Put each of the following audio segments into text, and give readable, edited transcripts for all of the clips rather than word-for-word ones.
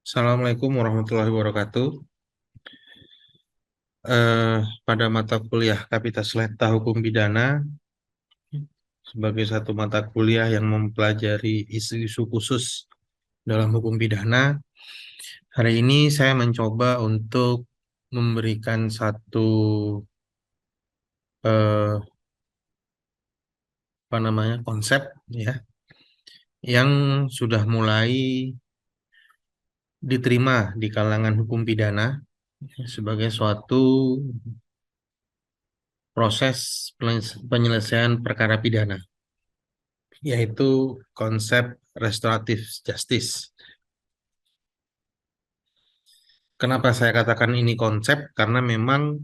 Assalamualaikum warahmatullahi wabarakatuh. Pada mata kuliah Kapitasleta Hukum Pidana sebagai satu mata kuliah yang mempelajari isu-isu khusus dalam hukum pidana, hari ini saya mencoba untuk memberikan satu eh, konsep ya yang sudah mulai diterima di kalangan hukum pidana sebagai suatu proses penyelesaian perkara pidana, yaitu konsep restoratif justice. Kenapa saya katakan ini konsep? Karena memang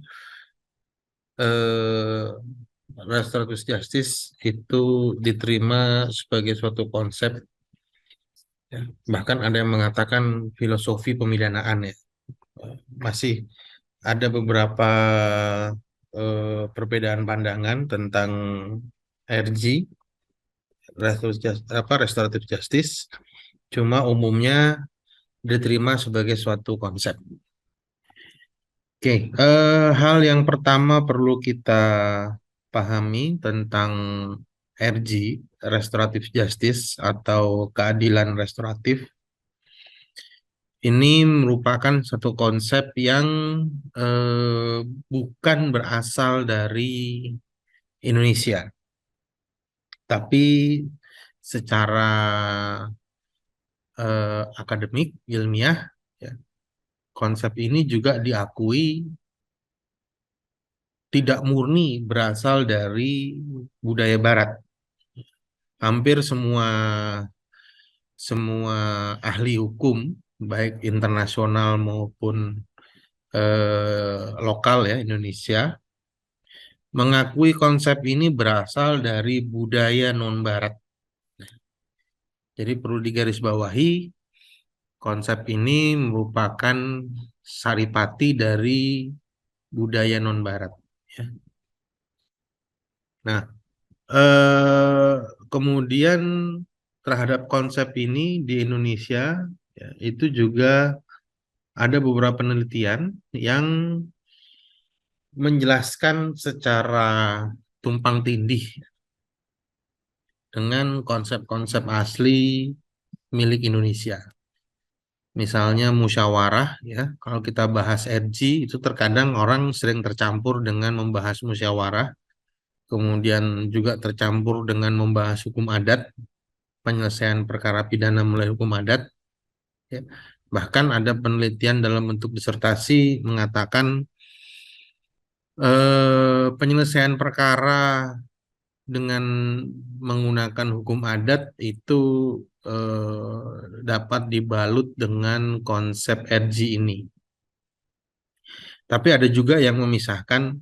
eh, restoratif justice itu diterima sebagai suatu konsep, ya. Bahkan ada yang mengatakan filosofi pemidanaan, ya. Masih ada beberapa perbedaan pandangan tentang RG, restoratif justice. Cuma umumnya diterima sebagai suatu konsep. Oke, hal yang pertama perlu kita pahami tentang RG, Restoratif Justice atau keadilan restoratif, ini merupakan satu konsep yang bukan berasal dari Indonesia, tapi secara akademik, ilmiah, ya, konsep ini juga diakui tidak murni berasal dari budaya Barat. Hampir semua semua ahli hukum, baik internasional maupun lokal ya Indonesia, mengakui konsep ini berasal dari budaya non-Barat. Jadi perlu digarisbawahi, konsep ini merupakan saripati dari budaya non-Barat. Ya. Nah, eh, kemudian terhadap konsep ini di Indonesia, ya, itu juga ada beberapa penelitian yang menjelaskan secara tumpang tindih dengan konsep-konsep asli milik Indonesia. Misalnya musyawarah, ya. Kalau kita bahas RG itu terkadang orang sering tercampur dengan membahas musyawarah, kemudian juga tercampur dengan membahas hukum adat, penyelesaian perkara pidana melalui hukum adat, ya. Bahkan ada penelitian dalam bentuk disertasi mengatakan penyelesaian perkara dengan menggunakan hukum adat itu dapat dibalut dengan konsep RG ini. Tapi ada juga yang memisahkan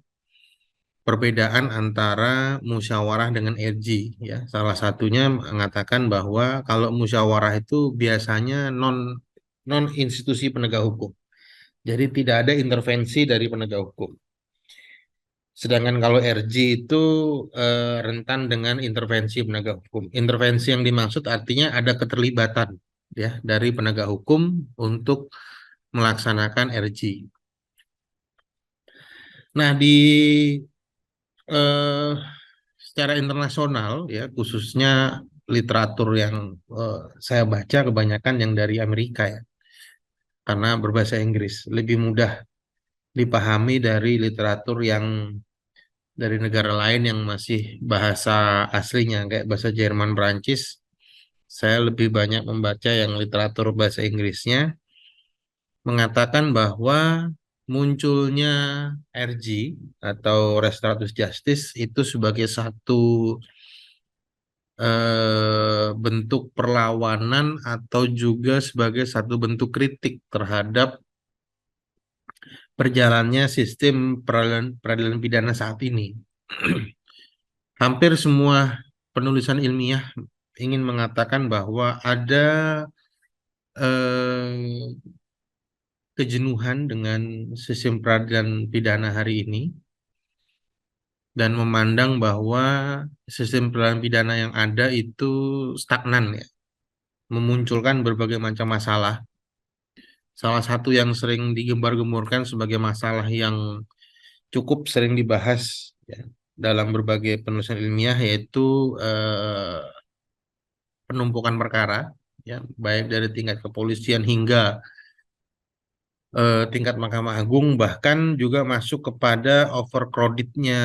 perbedaan antara musyawarah dengan RG, ya. Salah satunya mengatakan bahwa kalau musyawarah itu biasanya non institusi penegak hukum. Jadi tidak ada intervensi dari penegak hukum. Sedangkan kalau RG itu rentan dengan intervensi penegak hukum. Intervensi yang dimaksud artinya ada keterlibatan, ya, dari penegak hukum untuk melaksanakan RG. Nah, eh, secara internasional, ya, khususnya literatur yang saya baca kebanyakan yang dari Amerika, ya, karena berbahasa Inggris lebih mudah dipahami dari literatur yang dari negara lain yang masih bahasa aslinya kayak bahasa Jerman, Prancis. Saya lebih banyak membaca yang literatur bahasa Inggrisnya, mengatakan bahwa munculnya RG atau Restoratif Justice itu sebagai satu bentuk perlawanan atau juga sebagai satu bentuk kritik terhadap perjalannya sistem peradilan pidana saat ini. Hampir semua penulisan ilmiah ingin mengatakan bahwa ada eh, kejenuhan dengan sistem peradilan pidana hari ini dan memandang bahwa sistem peradilan pidana yang ada itu stagnan, ya, memunculkan berbagai macam masalah Salah satu yang sering digembar-gemborkan sebagai masalah yang cukup sering dibahas ya, dalam berbagai penulisan ilmiah yaitu eh, penumpukan perkara ya, baik dari tingkat kepolisian hingga tingkat Mahkamah Agung, bahkan juga masuk kepada overcrowded-nya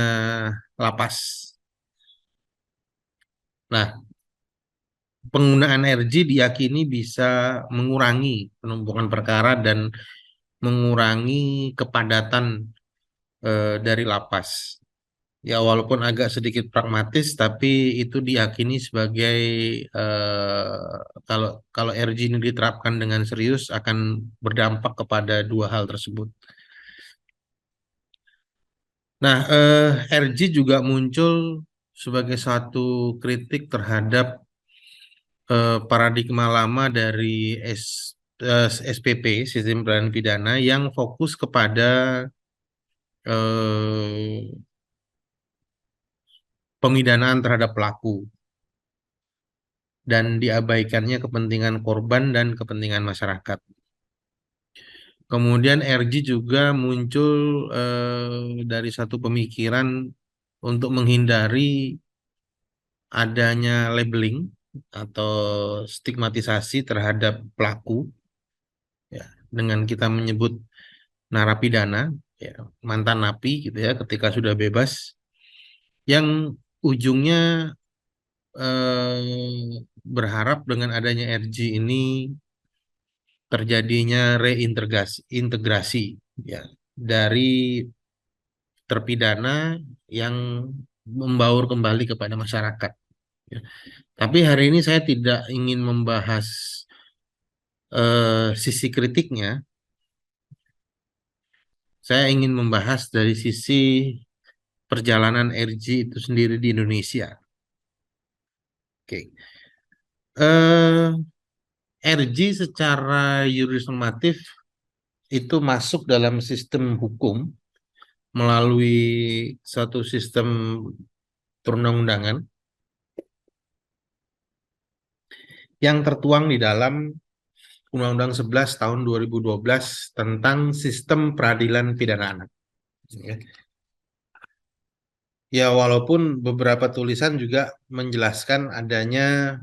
lapas. Nah, penggunaan energi diyakini bisa mengurangi penumpukan perkara dan mengurangi kepadatan dari lapas. Ya, walaupun agak sedikit pragmatis, tapi itu diyakini sebagai kalau kalau energi ini diterapkan dengan serius akan berdampak kepada dua hal tersebut. Nah, RG juga muncul sebagai satu kritik terhadap paradigma lama dari SPP, Sistem Peradilan Pidana, yang fokus kepada eh, pemidanaan terhadap pelaku dan diabaikannya kepentingan korban dan kepentingan masyarakat. Kemudian RG juga muncul dari satu pemikiran untuk menghindari adanya labeling atau stigmatisasi terhadap pelaku ya, dengan kita menyebut narapidana ya, mantan napi gitu ya, ketika sudah bebas yang ujungnya berharap dengan adanya RG ini terjadinya reintegrasi integrasi ya dari terpidana yang membaur kembali kepada masyarakat ya. Tapi hari ini saya tidak ingin membahas sisi kritiknya, saya ingin membahas dari sisi perjalanan RG itu sendiri di Indonesia. Oke. RG secara yuris normatif itu masuk dalam sistem hukum melalui satu sistem perundang-undangan yang tertuang di dalam Undang-Undang 11 tahun 2012 tentang sistem peradilan pidana anak. Ya, ya, walaupun beberapa tulisan juga menjelaskan adanya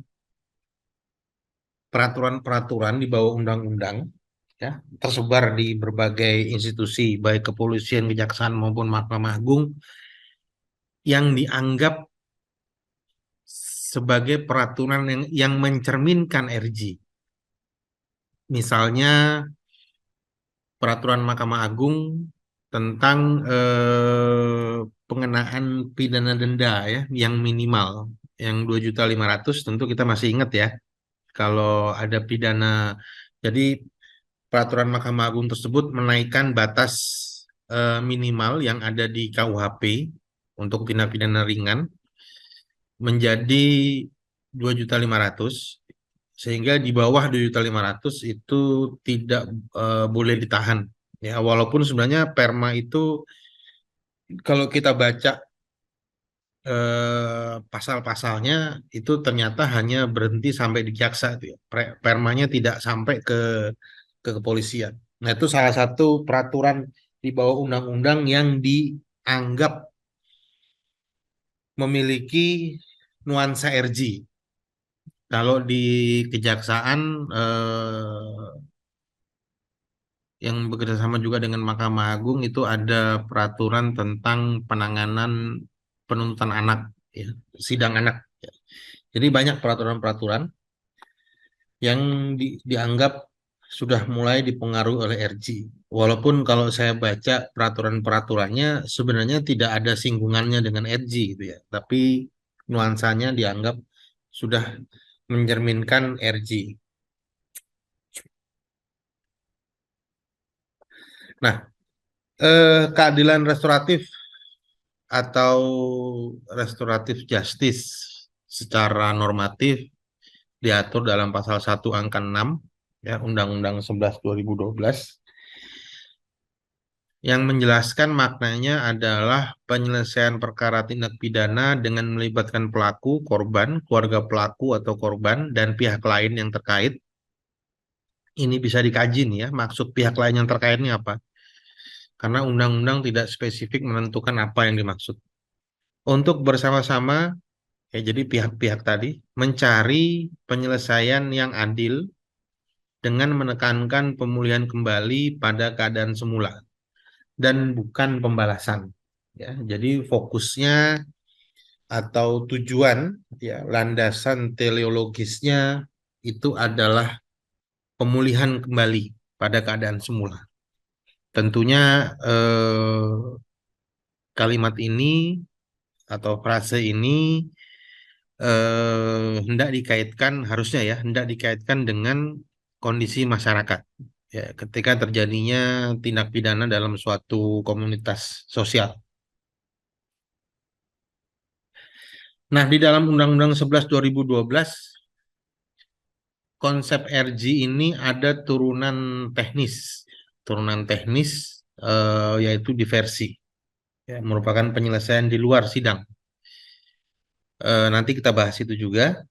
peraturan-peraturan di bawah undang-undang ya, tersebar di berbagai institusi baik kepolisian, kejaksaan maupun Mahkamah Agung yang dianggap sebagai peraturan yang mencerminkan RG. Misalnya peraturan Mahkamah Agung tentang pengenaan pidana denda ya yang minimal yang 2.500.000, tentu kita masih ingat ya kalau ada pidana. Jadi peraturan Mahkamah Agung tersebut menaikkan batas minimal yang ada di KUHP untuk tindak pidana ringan menjadi 2.500.000, sehingga di bawah 2.500.000 itu tidak boleh ditahan ya, walaupun sebenarnya perma itu kalau kita baca pasal-pasalnya itu ternyata hanya berhenti sampai di jaksa itu ya. Permanya tidak sampai ke kepolisian. Nah, itu salah satu peraturan di bawah undang-undang yang dianggap memiliki nuansa RG. Kalau di kejaksaan yang bekerja sama juga dengan Mahkamah Agung itu ada peraturan tentang penanganan penuntutan anak, ya, sidang anak. Ya. Jadi banyak peraturan-peraturan yang dianggap sudah mulai dipengaruhi oleh RG. Walaupun kalau saya baca peraturan-peraturannya sebenarnya tidak ada singgungannya dengan RG gitu ya, tapi nuansanya dianggap sudah mencerminkan RG. Nah, keadilan restoratif atau restoratif justice secara normatif diatur dalam pasal 1 angka 6 ya Undang-Undang 11 2012 yang menjelaskan maknanya adalah penyelesaian perkara tindak pidana dengan melibatkan pelaku, korban, keluarga pelaku atau korban dan pihak lain yang terkait ini bisa dikaji nih ya, maksud pihak lain yang terkait ini apa? Karena undang-undang tidak spesifik menentukan apa yang dimaksud. Untuk bersama-sama, ya jadi pihak-pihak tadi mencari penyelesaian yang adil dengan menekankan pemulihan kembali pada keadaan semula dan bukan pembalasan. Ya, jadi fokusnya atau tujuan, ya landasan teleologisnya itu adalah pemulihan kembali pada keadaan semula. Tentunya kalimat ini atau frase ini hendak dikaitkan, harusnya ya hendak dikaitkan dengan kondisi masyarakat. Ya, ketika terjadinya tindak pidana dalam suatu komunitas sosial. Nah, di dalam Undang-Undang 11 2012, konsep RG ini ada teknis, turunan teknis yaitu diversi, ya, merupakan penyelesaian di luar sidang. Nanti kita bahas itu juga,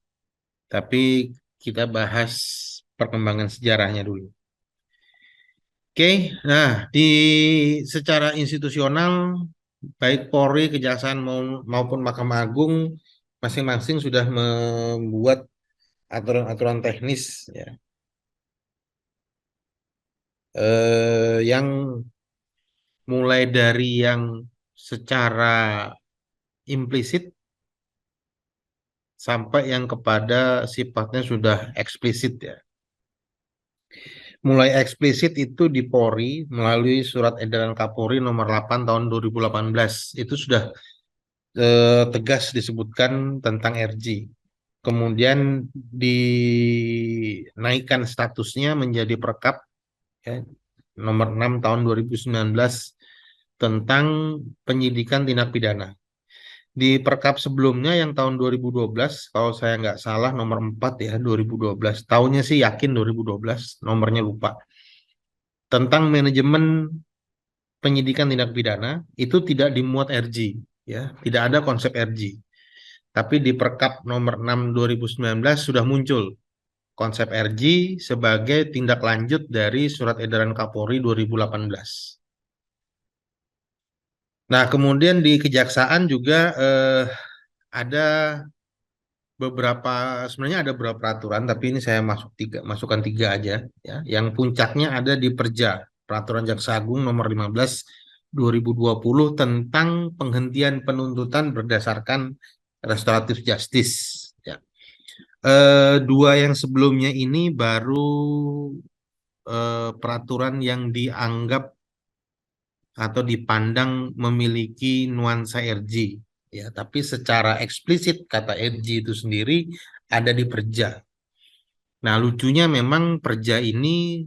tapi kita bahas perkembangan sejarahnya dulu. Oke, nah di secara institusional baik Polri, Kejaksaan maupun Mahkamah Agung masing-masing sudah membuat aturan-aturan teknis ya, yang mulai dari yang secara implisit sampai yang kepada sifatnya sudah eksplisit ya. Mulai eksplisit itu di Polri melalui Surat Edaran Kapolri nomor 8 tahun 2018. Itu sudah tegas disebutkan tentang RG. Kemudian dinaikkan statusnya menjadi Perkap ya, nomor 6 tahun 2019 tentang penyidikan tindak pidana. Di Perkap sebelumnya yang tahun 2012, kalau saya nggak salah nomor 4 ya 2012. Tahunnya sih yakin 2012, nomornya lupa. Tentang manajemen penyidikan tindak pidana itu tidak dimuat RG ya, tidak ada konsep RG. Tapi di Perkap nomor 6 2019 sudah muncul konsep RG sebagai tindak lanjut dari Surat Edaran Kapolri 2018. Nah, kemudian di Kejaksaan juga ada beberapa, sebenarnya ada beberapa peraturan, tapi ini saya masukkan tiga aja ya. Yang puncaknya ada di Perja, Peraturan Jaksa Agung nomor 15 2020 tentang penghentian penuntutan berdasarkan restoratif justice ya. Dua yang sebelumnya ini baru peraturan yang dianggap atau dipandang memiliki nuansa RJ ya, tapi secara eksplisit kata RJ itu sendiri ada di Perja. Nah, lucunya memang Perja ini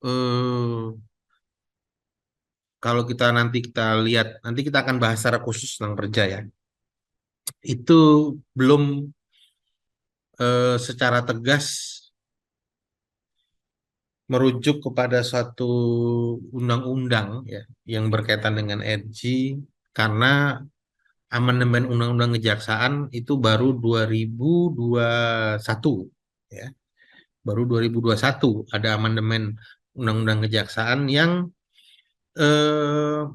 eh, kalau kita lihat, nanti kita akan bahas secara khusus tentang Perja ya. Itu belum secara tegas merujuk kepada suatu undang-undang ya yang berkaitan dengan RJ, karena amandemen Undang-Undang Kejaksaan itu baru 2021 ya. Baru 2021 ada amandemen Undang-Undang Kejaksaan yang eh,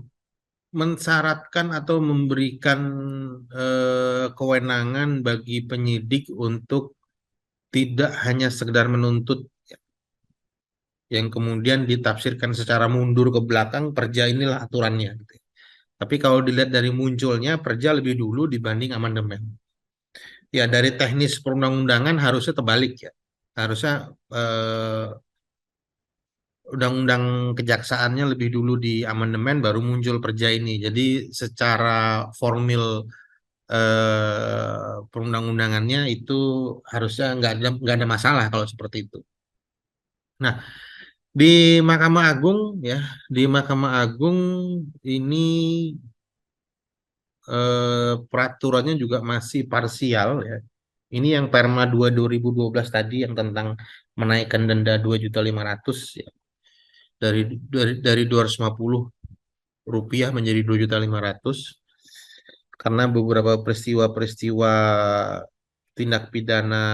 mensyaratkan atau memberikan kewenangan bagi penyidik untuk tidak hanya sekedar menuntut yang kemudian ditafsirkan secara mundur ke belakang, Perja inilah aturannya gitu. Tapi kalau dilihat dari munculnya Perja lebih dulu dibanding amandemen. Ya dari teknis perundang-undangan harusnya terbalik ya. Harusnya eh, undang-undang kejaksaannya lebih dulu di amandemen baru muncul Perja ini. Jadi secara formil perundang-undangannya itu harusnya nggak ada masalah kalau seperti itu. Nah, di Mahkamah Agung ya, di Mahkamah Agung ini peraturannya juga masih parsial ya. Ini yang Perma 2 2012 tadi yang tentang menaikkan denda 2.500.000 ya. Dari 250 rupiah menjadi 2.500.000 karena beberapa peristiwa-peristiwa tindak pidana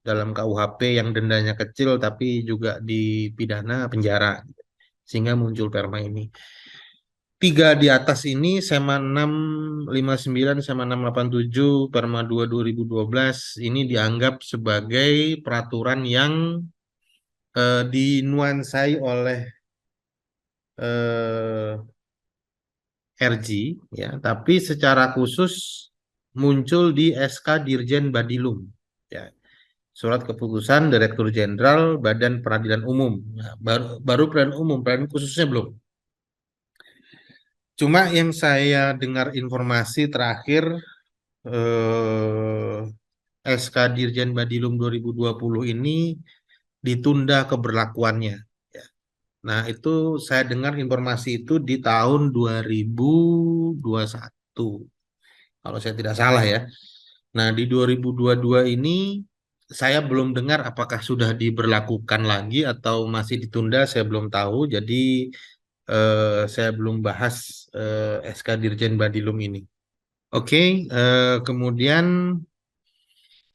dalam KUHP yang dendanya kecil tapi juga dipidana penjara, sehingga muncul perma ini. Tiga di atas ini, SEMA 659, SEMA 687, Perma 2 2012 ini dianggap sebagai peraturan yang dinuansai oleh eh, RG, ya, tapi secara khusus muncul di SK Dirjen Badilum, ya, surat keputusan Direktur Jenderal Badan Peradilan Umum. Nah, baru peradilan umum, peradilan khususnya belum. Cuma yang saya dengar informasi terakhir, eh, SK Dirjen Badilum 2020 ini ditunda keberlakuannya. Ya. Nah, itu saya dengar informasi itu di tahun 2021, kalau saya tidak salah ya. Nah, di 2022 ini saya belum dengar apakah sudah diberlakukan lagi atau masih ditunda, saya belum tahu. Jadi saya belum bahas SK Dirjen Badilum ini. Oke, kemudian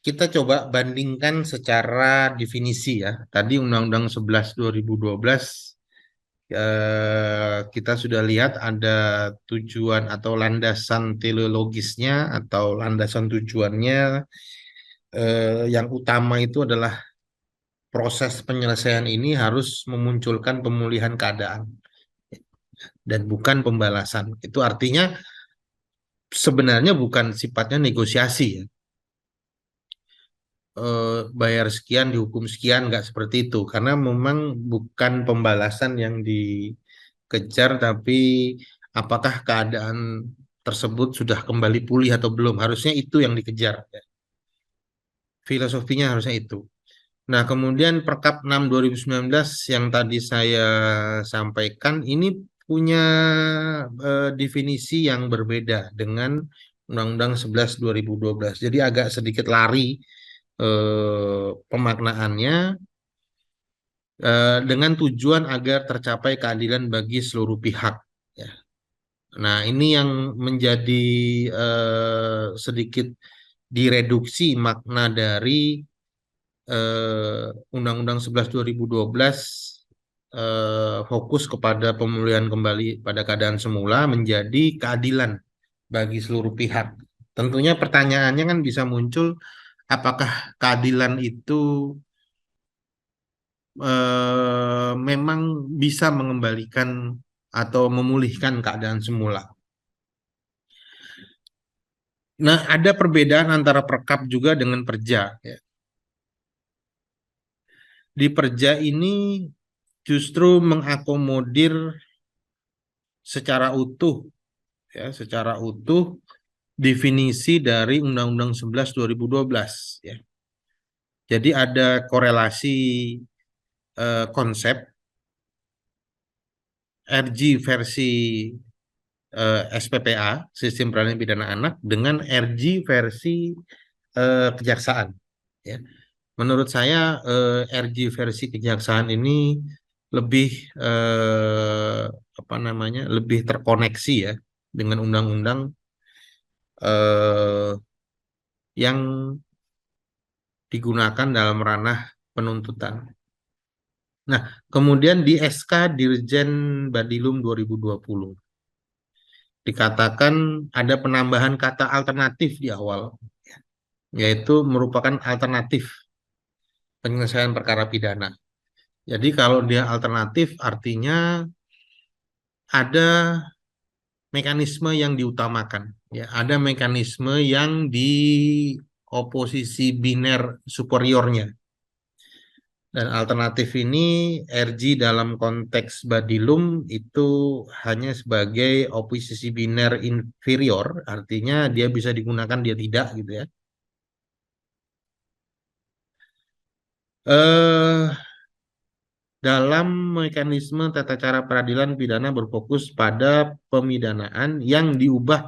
kita coba bandingkan secara definisi ya. Tadi Undang-Undang 11 2012 kita sudah lihat ada tujuan atau landasan teleologisnya atau landasan tujuannya, yang utama itu adalah proses penyelesaian ini harus memunculkan pemulihan keadaan dan bukan pembalasan. Itu artinya sebenarnya bukan sifatnya negosiasi ya. Bayar sekian dihukum sekian, nggak seperti itu karena memang bukan pembalasan yang dikejar, tapi apakah keadaan tersebut sudah kembali pulih atau belum, harusnya itu yang dikejar ya. Filosofinya harusnya itu. Nah, kemudian Perkap 6 2019 yang tadi saya sampaikan ini punya definisi yang berbeda dengan Undang-Undang 11 2012. Jadi agak sedikit lari pemaknaannya, dengan tujuan agar tercapai keadilan bagi seluruh pihak. Ya. Nah, ini yang menjadi sedikit direduksi makna dari Undang-Undang 11 2012, fokus kepada pemulihan kembali pada keadaan semula menjadi keadilan bagi seluruh pihak. Tentunya pertanyaannya kan bisa muncul, apakah keadilan itu memang bisa mengembalikan atau memulihkan keadaan semula. Nah, ada perbedaan antara perkap juga dengan perja. Ya. Di perja ini justru mengakomodir secara utuh, ya, secara utuh definisi dari Undang-Undang 11 2012. Ya. Jadi ada korelasi konsep RG versi SPPA, Sistem Peradilan Pidana Anak, dengan RG versi kejaksaan. Ya. Menurut saya RG versi kejaksaan ini lebih apa namanya, lebih terkoneksi ya dengan undang-undang eh, yang digunakan dalam ranah penuntutan. Nah, kemudian di SK Dirjen Badilum 2020 dikatakan ada penambahan kata alternatif di awal, yaitu merupakan alternatif penyelesaian perkara pidana. Jadi kalau dia alternatif artinya ada mekanisme yang diutamakan, ya, ada mekanisme yang di oposisi biner superiornya. Dan alternatif ini RG dalam konteks Badilum itu hanya sebagai oposisi biner inferior, artinya dia bisa digunakan, dia tidak gitu ya. Eh dalam mekanisme tata cara peradilan pidana berfokus pada pemidanaan yang diubah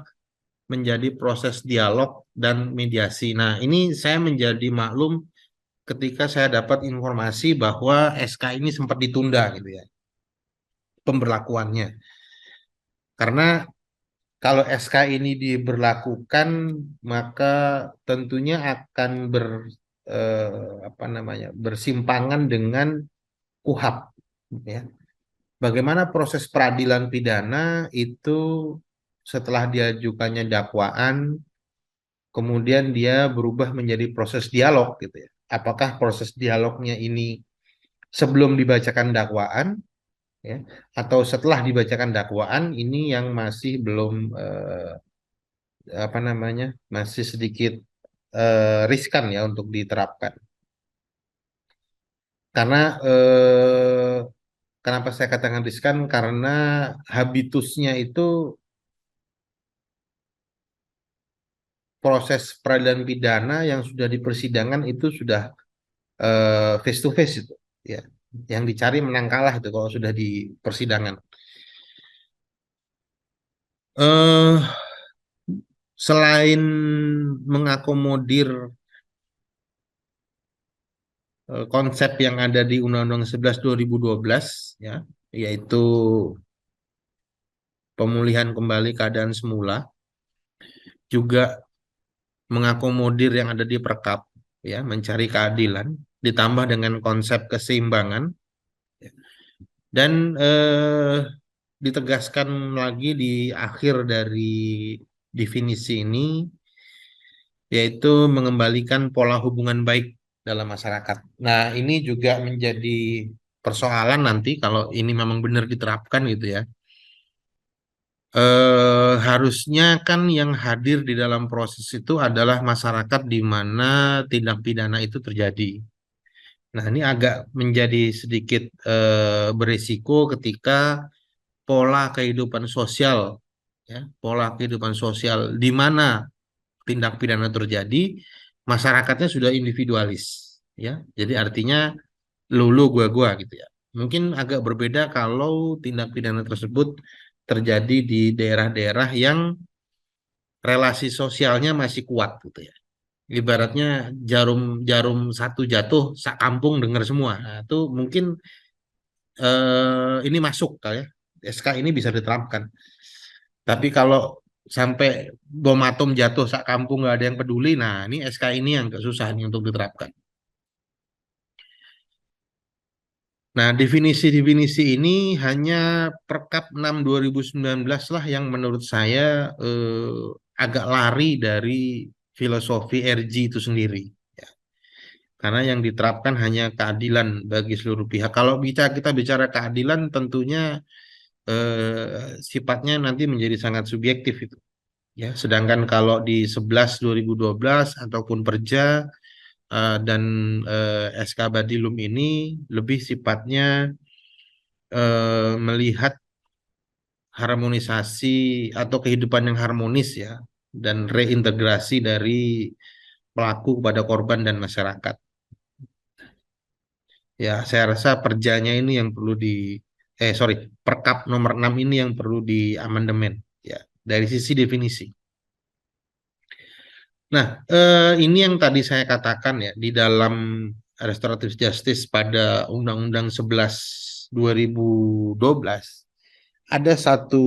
menjadi proses dialog dan mediasi. Nah, ini saya menjadi maklum ketika saya dapat informasi bahwa SK ini sempat ditunda gitu ya, pemberlakuannya. Karena kalau SK ini diberlakukan, maka tentunya akan apa namanya bersimpangan dengan KUHP, ya. Bagaimana proses peradilan pidana itu setelah diajukannya dakwaan, kemudian dia berubah menjadi proses dialog gitu ya. Apakah proses dialognya ini sebelum dibacakan dakwaan, ya, atau setelah dibacakan dakwaan ini yang masih belum apa namanya masih sedikit riskan ya untuk diterapkan. Karena kenapa saya katakan riskan? Karena habitusnya itu proses peradilan pidana yang sudah di persidangan itu sudah face to face itu, ya. Yang dicari menang kalah itu kalau sudah di persidangan. eh Selain mengakomodir konsep yang ada di Undang-Undang 11 2012, ya, yaitu pemulihan kembali keadaan semula, juga mengakomodir yang ada di Perkap, ya, mencari keadilan, ditambah dengan konsep keseimbangan, ya. Dan ditegaskan lagi di akhir dari definisi ini, yaitu mengembalikan pola hubungan baik dalam masyarakat. Nah, ini juga menjadi persoalan nanti kalau ini memang benar diterapkan gitu ya. Harusnya kan yang hadir di dalam proses itu adalah masyarakat di mana tindak pidana itu terjadi. Nah, ini agak menjadi sedikit berisiko ketika pola kehidupan sosial, ya, pola kehidupan sosial di mana tindak pidana terjadi, masyarakatnya sudah individualis, ya. Jadi artinya lu gua gitu ya. Mungkin agak berbeda kalau tindak pidana tersebut terjadi di daerah-daerah yang relasi sosialnya masih kuat gitu ya. Ibaratnya jarum jarum satu jatuh, sak kampung dengar semua. Nah, itu mungkin ini masuk kali ya. SK ini bisa diterapkan. Tapi kalau sampai bom atom jatuh sak kampung nggak ada yang peduli, nah ini SK ini yang agak susah nih untuk diterapkan. Nah, definisi-definisi ini hanya Perkap 6 2019 lah yang menurut saya agak lari dari filosofi RG itu sendiri. Ya. Karena yang diterapkan hanya keadilan bagi seluruh pihak. Kalau kita bicara keadilan, tentunya sifatnya nanti menjadi sangat subjektif itu. Ya, sedangkan kalau di 11 2012 ataupun Perja dan SK Badilum ini lebih sifatnya melihat harmonisasi atau kehidupan yang harmonis ya dan reintegrasi dari pelaku kepada korban dan masyarakat. Ya, saya rasa perjanya ini yang perlu sorry, Perkap nomor 6 ini yang perlu diamandemen ya dari sisi definisi. Nah, ini yang tadi saya katakan ya di dalam restoratif justice pada Undang-Undang 11 2012 ada satu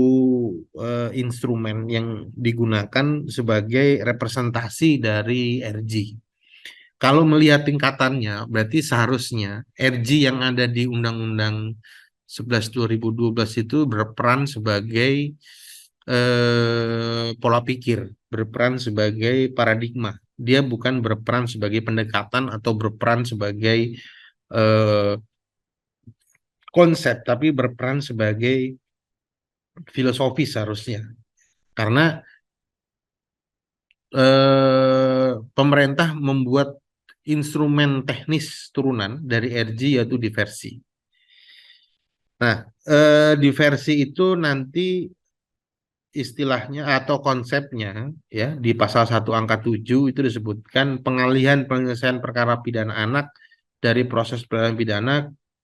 instrumen yang digunakan sebagai representasi dari RG. Kalau melihat tingkatannya, berarti seharusnya RG yang ada di Undang-Undang 11 2012 itu berperan sebagai pola pikir, berperan sebagai paradigma. Dia bukan berperan sebagai pendekatan atau berperan sebagai eh, konsep, tapi berperan sebagai filosofi seharusnya. Karena pemerintah membuat instrumen teknis turunan dari RG yaitu diversi. Nah, diversi itu nanti istilahnya atau konsepnya ya di pasal 1 angka 7 itu disebutkan pengalihan penyelesaian perkara pidana anak dari proses peradilan pidana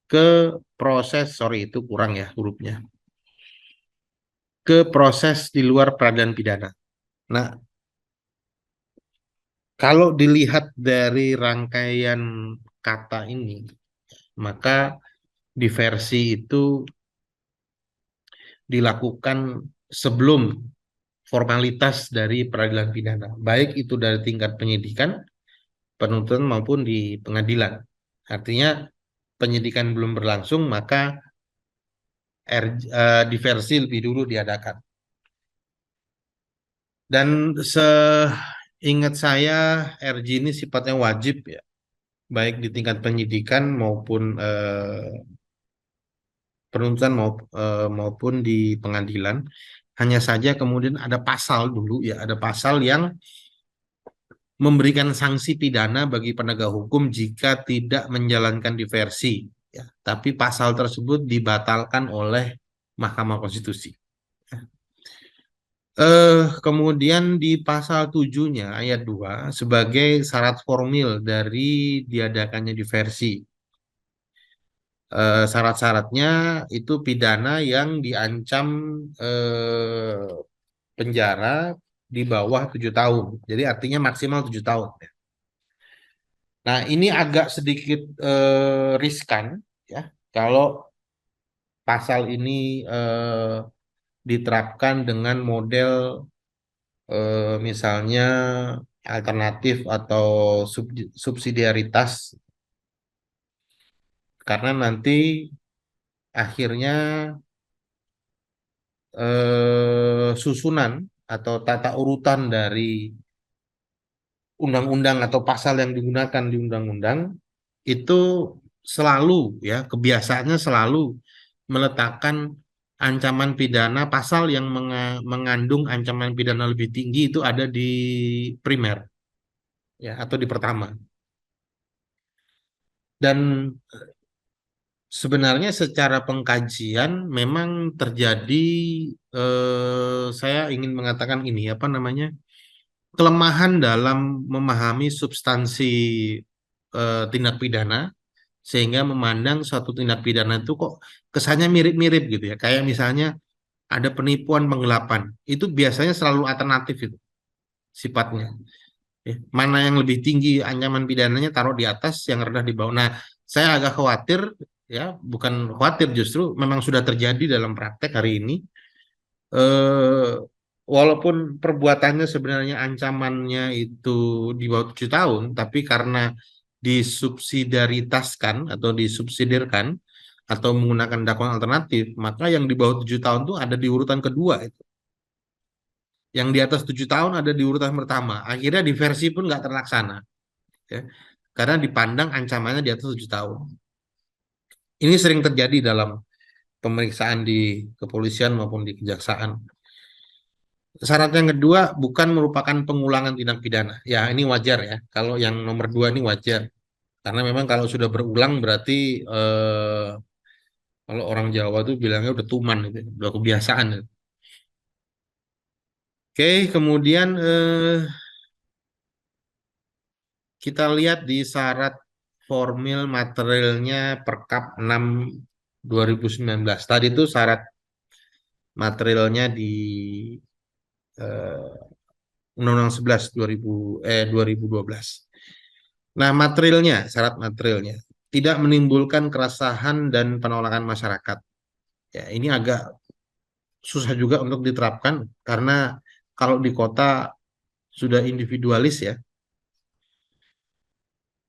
ke proses, sorry itu kurang ya hurufnya, ke proses di luar peradilan pidana. Nah, kalau dilihat dari rangkaian kata ini, maka diversi itu dilakukan sebelum formalitas dari peradilan pidana, baik itu dari tingkat penyidikan, penuntutan maupun di pengadilan. Artinya penyidikan belum berlangsung, maka diversi lebih dulu diadakan. Dan seingat saya RG ini sifatnya wajib ya, baik di tingkat penyidikan maupun penuntutan maupun di pengadilan. Hanya saja kemudian ada pasal dulu ya, ada pasal yang memberikan sanksi pidana bagi penegak hukum jika tidak menjalankan diversi. Ya, tapi pasal tersebut dibatalkan oleh Mahkamah Konstitusi. Kemudian di pasal 7-nya ayat 2 sebagai syarat formil dari diadakannya diversi. Syarat-syaratnya itu pidana yang diancam eh, penjara di bawah 7 tahun. Jadi artinya maksimal 7 tahun. Nah, ini agak sedikit riskan ya kalau pasal ini diterapkan dengan model misalnya alternatif atau subsidiaritas, karena nanti akhirnya susunan atau tata urutan dari undang-undang atau pasal yang digunakan di undang-undang itu selalu ya kebiasaannya selalu meletakkan ancaman pidana pasal yang mengandung ancaman pidana lebih tinggi itu ada di primer ya atau di pertama. Dan sebenarnya secara pengkajian memang terjadi saya ingin mengatakan ini apa namanya kelemahan dalam memahami substansi tindak pidana sehingga memandang suatu tindak pidana itu kok kesannya mirip-mirip gitu ya. Kayak misalnya ada penipuan penggelapan. Itu biasanya selalu alternatif itu sifatnya. Ya, mana yang lebih tinggi ancaman pidananya taruh di atas, yang rendah di bawah. Nah, saya agak khawatir ya, bukan khawatir justru memang sudah terjadi dalam praktek hari ini. Eh, Walaupun perbuatannya sebenarnya ancamannya itu di bawah 7 tahun, tapi karena disubsidiaritaskan atau disubsidirkan atau menggunakan dakwaan alternatif, maka yang di bawah 7 tahun itu ada di urutan kedua itu. Yang di atas 7 tahun ada di urutan pertama. Akhirnya diversi pun nggak terlaksana, ya. Karena dipandang ancamannya di atas 7 tahun. Ini sering terjadi dalam pemeriksaan di kepolisian maupun di kejaksaan. Syarat yang kedua bukan merupakan pengulangan tindak pidana. Ya, ini wajar ya. Kalau yang nomor dua ini wajar. Karena memang kalau sudah berulang berarti kalau orang Jawa tuh bilangnya udah tuman gitu, udah kebiasaan. Gitu. Oke, kemudian kita lihat di syarat formil materialnya Perkap 6 2019. Tadi itu syarat materialnya di eh, Undang-Undang 11 2012. Nah, materialnya, syarat materialnya tidak menimbulkan keresahan dan penolakan masyarakat. Ya, ini agak susah juga untuk diterapkan karena kalau di kota sudah individualis ya,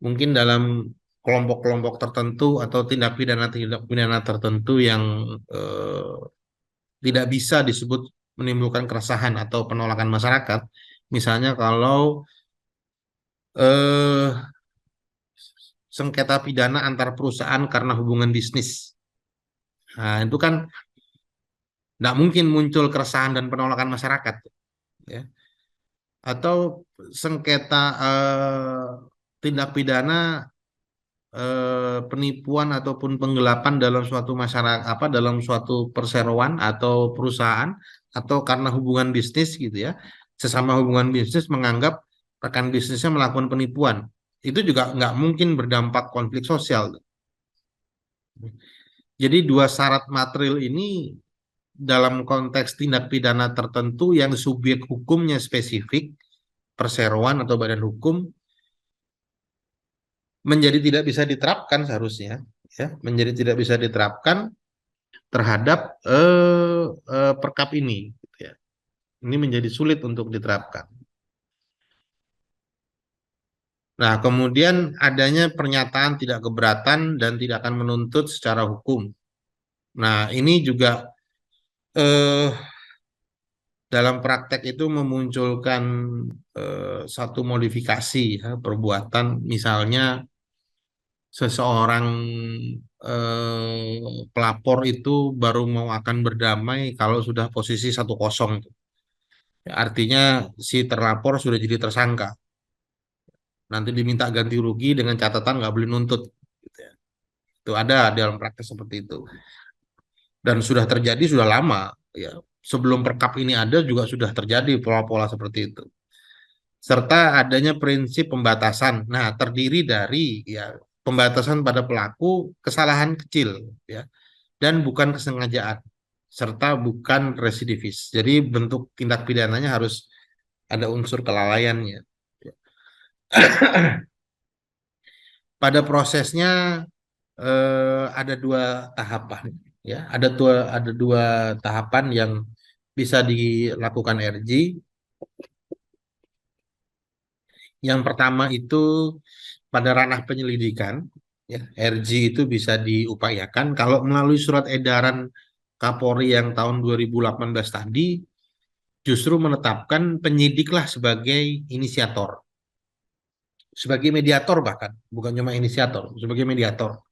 mungkin dalam kelompok-kelompok tertentu atau tindak pidana tertentu yang eh, tidak bisa disebut menimbulkan keresahan atau penolakan masyarakat. Misalnya kalau eh, sengketa pidana antar perusahaan karena hubungan bisnis. Nah, itu kan tidak mungkin muncul keresahan dan penolakan masyarakat, ya. Atau sengketa tindak pidana penipuan ataupun penggelapan dalam suatu masyarakat apa dalam suatu perseroan atau perusahaan atau karena hubungan bisnis gitu ya. Sesama hubungan bisnis menganggap rekan bisnisnya melakukan penipuan. Itu juga nggak mungkin berdampak konflik sosial. Jadi dua syarat material ini dalam konteks tindak pidana tertentu yang subjek hukumnya spesifik, perseroan atau badan hukum, menjadi tidak bisa diterapkan seharusnya, ya, menjadi tidak bisa diterapkan terhadap perkap ini, gitu ya. Ini menjadi sulit untuk diterapkan. Nah, kemudian adanya pernyataan tidak keberatan dan tidak akan menuntut secara hukum. Nah, ini juga eh, dalam praktek itu memunculkan satu modifikasi ya, perbuatan, misalnya seseorang pelapor itu baru mau akan berdamai kalau sudah posisi 1-0. Artinya si terlapor sudah jadi tersangka. Nanti diminta ganti rugi dengan catatan nggak boleh nuntut. Gitu ya. Itu ada dalam praktek seperti itu. Dan sudah terjadi sudah lama. Ya. Sebelum perkap ini ada juga sudah terjadi pola-pola seperti itu. Serta adanya prinsip pembatasan. Nah, terdiri dari ya pembatasan pada pelaku kesalahan kecil ya dan bukan kesengajaan serta bukan residivis. Jadi bentuk tindak pidananya harus ada unsur kelalaiannya. Pada prosesnya ada dua tahapan ya. Ada dua tahapan yang bisa dilakukan RG. Yang pertama itu pada ranah penyelidikan, ya, RG itu bisa diupayakan kalau melalui surat edaran Kapolri yang tahun 2018 tadi justru menetapkan penyidiklah sebagai inisiator, sebagai mediator bahkan, bukan cuma inisiator, sebagai mediator.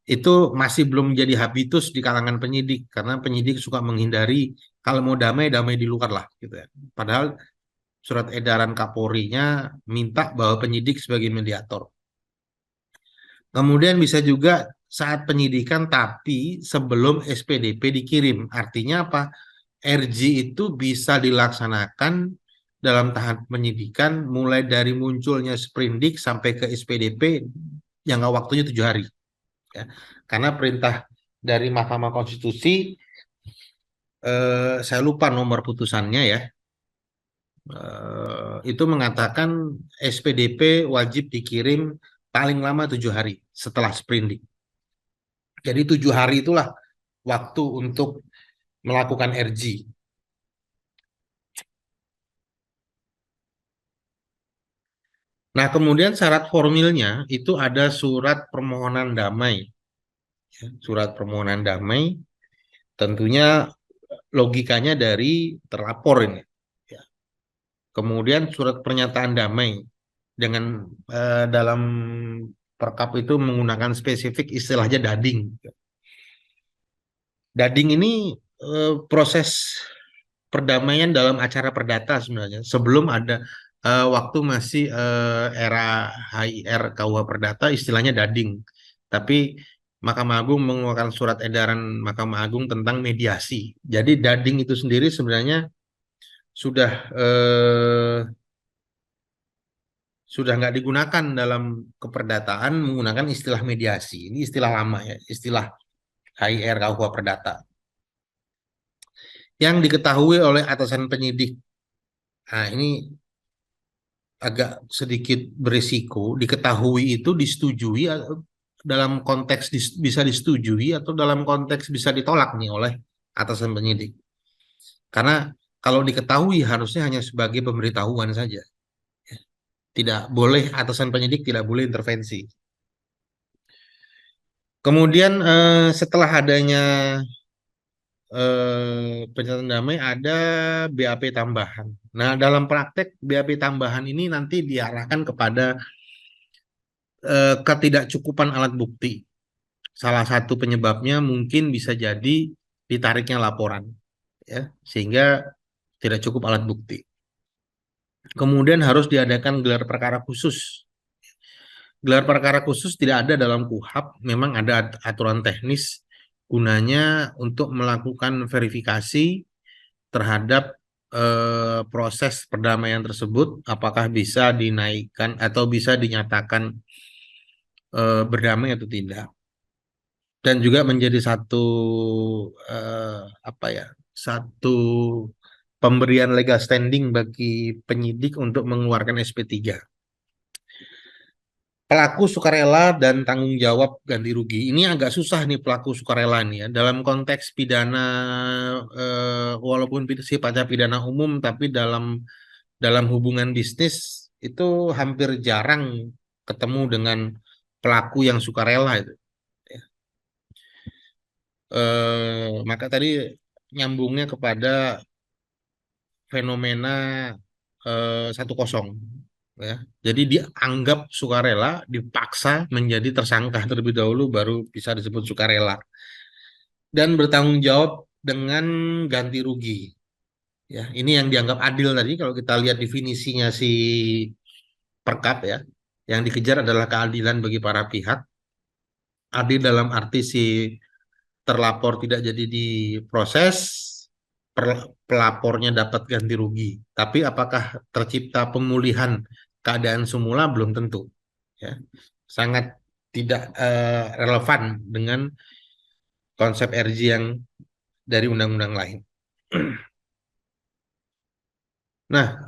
Itu masih belum menjadi habitus di kalangan penyidik karena penyidik suka menghindari kalau mau damai damai di luar lah gitu ya. Padahal surat edaran Kapolri-nya minta bahwa penyidik sebagai mediator. Kemudian bisa juga saat penyidikan tapi sebelum SPDP dikirim. Artinya apa? RG itu bisa dilaksanakan dalam tahap penyidikan mulai dari munculnya sprindik sampai ke SPDP yang waktunya 7 hari. Ya. Karena perintah dari Mahkamah Konstitusi, saya lupa nomor putusannya ya, itu mengatakan SPDP wajib dikirim paling lama 7 hari setelah sprindik. Jadi 7 hari itulah waktu untuk melakukan RG. Nah, kemudian syarat formilnya itu ada surat permohonan damai. Surat permohonan damai tentunya logikanya dari terlapor ini. Ya. Kemudian surat pernyataan damai dengan dalam perkap itu menggunakan spesifik istilahnya dading. Dading ini proses perdamaian dalam acara perdata sebenarnya. Sebelum ada waktu masih era HIR KUH Perdata istilahnya dading. Tapi Mahkamah Agung mengeluarkan surat edaran Mahkamah Agung tentang mediasi. Jadi dading itu sendiri sebenarnya sudah sudah nggak digunakan dalam keperdataan menggunakan istilah mediasi. Ini istilah lama ya, istilah HIR KUH Perdata. Yang diketahui oleh atasan penyidik. Nah, ini agak sedikit berisiko, diketahui itu disetujui dalam konteks bisa disetujui atau dalam konteks bisa ditolak nih oleh atasan penyidik. Karena kalau diketahui harusnya hanya sebagai pemberitahuan saja. Tidak boleh atasan penyidik tidak boleh intervensi. Kemudian setelah adanya pernyataan damai ada BAP tambahan. Nah, dalam praktek BAP tambahan ini nanti diarahkan kepada ketidakcukupan alat bukti. Salah satu penyebabnya mungkin bisa jadi ditariknya laporan, ya, sehingga tidak cukup alat bukti. Kemudian harus diadakan gelar perkara khusus. Gelar perkara khusus tidak ada dalam KUHP, memang ada aturan teknis gunanya untuk melakukan verifikasi terhadap proses perdamaian tersebut, apakah bisa dinaikkan atau bisa dinyatakan berdamai atau tidak. Dan juga menjadi satu apa ya, satu pemberian legal standing bagi penyidik untuk mengeluarkan SP3. Pelaku sukarela dan tanggung jawab ganti rugi. Ini agak susah nih pelaku sukarela nih ya. Dalam konteks pidana, walaupun sifatnya pidana umum, tapi dalam hubungan bisnis itu hampir jarang ketemu dengan pelaku yang sukarela itu. Ya. Maka tadi nyambungnya kepada fenomena 1-0 ya. Jadi dianggap sukarela, dipaksa menjadi tersangka terlebih dahulu baru bisa disebut sukarela dan bertanggung jawab dengan ganti rugi. Ya, ini yang dianggap adil tadi kalau kita lihat definisinya si Perkap ya. Yang dikejar adalah keadilan bagi para pihak. Adil dalam arti si terlapor tidak jadi diproses, pelapornya dapat ganti rugi. Tapi apakah tercipta pemulihan keadaan semula belum tentu. Ya, sangat tidak relevan dengan konsep RG yang dari undang-undang lain. Nah,